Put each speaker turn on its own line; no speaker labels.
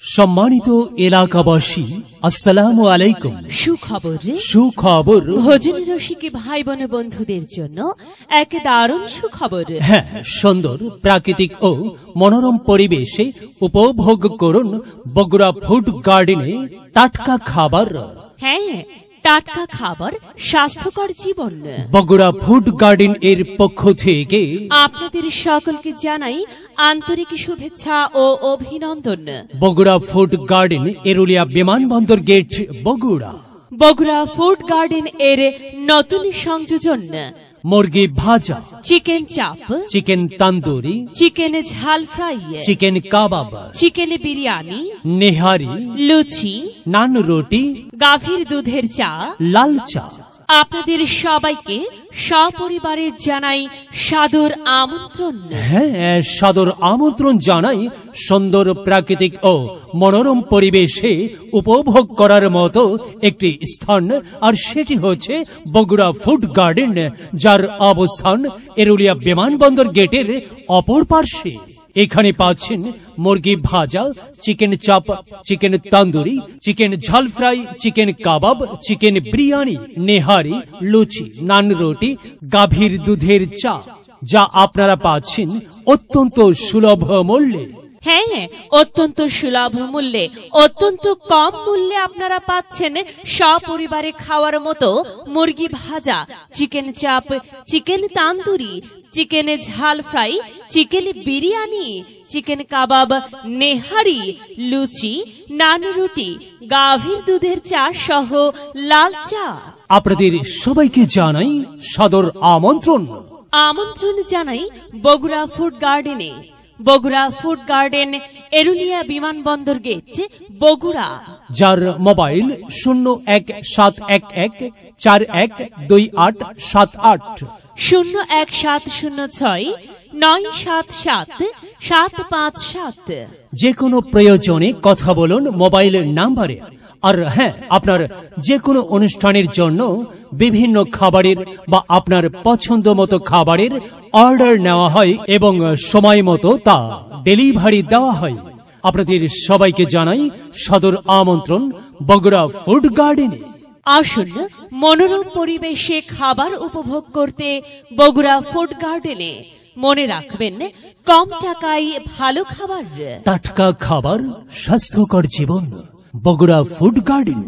সম্মানিত এলাকাবাসী, আসসালামু আলাইকুম। সুখবর
ভোজন রসিক ভাই বোন বন্ধুদের জন্য এক দারুণ সুখবর।
হ্যাঁ, সুন্দর প্রাকৃতিক ও মনোরম পরিবেশে উপভোগ করুন বগুড়া ফুড গার্ডেনে টাটকা খাবার।
হ্যাঁ, টাটকা খাবার, স্বাস্থ্যকর জীবন।
বগুড়া ফুড গার্ডেন এর পক্ষ থেকে
আপনাদের সকলকে জানাই আন্তরিক শুভেচ্ছা ও অভিনন্দন।
বগুড়া ফুড গার্ডেন, এরুলিয়া বিমানবন্দর gate, Bogura.
Bogura food garden এর নতুন সংযোজন:
মুরগি ভাজা,
chicken chaap,
chicken tandoori,
chicken ঝাল fry,
chicken kebab,
chicken biryani,
nihari,
luchi,
naan রুটি,
গাভীর দুধের চা,
লাল চা।
আপনাদের সবাইকে সপরিবারে জানাই সাদর আমন্ত্রণ।
হ্যাঁ, সাদর আমন্ত্রণ জানাই সুন্দর প্রাকৃতিক ও মনোরম পরিবেশে উপভোগ করার মতো একটি স্থান, আর সেটি হচ্ছে বগুড়া ফুড গার্ডেন, যার অবস্থান এরুলিয়া বিমানবন্দর গেটের অপর পার্শ্বে। এখানে পাচ্ছেন মুরগি ভাজা, chicken chaap, chicken tandoori, chicken ঝাল fry, chicken kebab, chicken biryani, nihari, luchi, naan রুটি, গাভীর দুধের চা, যা আপনারা পাচ্ছেন অত্যন্ত সুলভ মূল্যে।
হ্যাঁ, অত্যন্ত সুলভ মূল্যে, অত্যন্ত কম মূল্যে আপনারা পাচ্ছেন সপরিবারে খাওয়ার মতো মুরগি ভাজা, chicken chaap, chicken tandoori, chicken ঝাল ফ্রাই, চিকেন বিরিয়ানি, চিকেন কাবাব, নেহারি, লুচি, নান রুটি, গাভীর দুধের চা সহ লাল চা।
আপনাদের সবাইকে জানাই সাদর আমন্ত্রণ।
আমন্ত্রণ জানাই বগুড়া ফুড গার্ডেনে। বগুড়া ফুড গার্ডেন, এরুলিয়া বিমানবন্দর গেট, বগুড়া।
যার মোবাইল 017014128778,
01706977757।
যে কোনো প্রয়োজনে কথা বলুন মোবাইল নাম্বারে। আর হ্যাঁ, আপনার যে কোনো অনুষ্ঠানের জন্য বিভিন্ন খাবারের বা আপনার পছন্দ মতো খাবারের অর্ডার নেওয়া হয় এবং সময় মতো তা ডেলিভারি দেওয়া হয়। আপনাদের সবাইকে জানাই সদর আমন্ত্রণ বগুড়া ফুড গার্ডেনে।
আসুন মনোরম পরিবেশে খাবার উপভোগ করতে বগুড়া ফুড গার্ডেনে। মনে রাখবেন, কম টাকায় ভালো খাবার,
টাটকা খাবার, স্বাস্থ্যকর জীবন। Bogura food garden.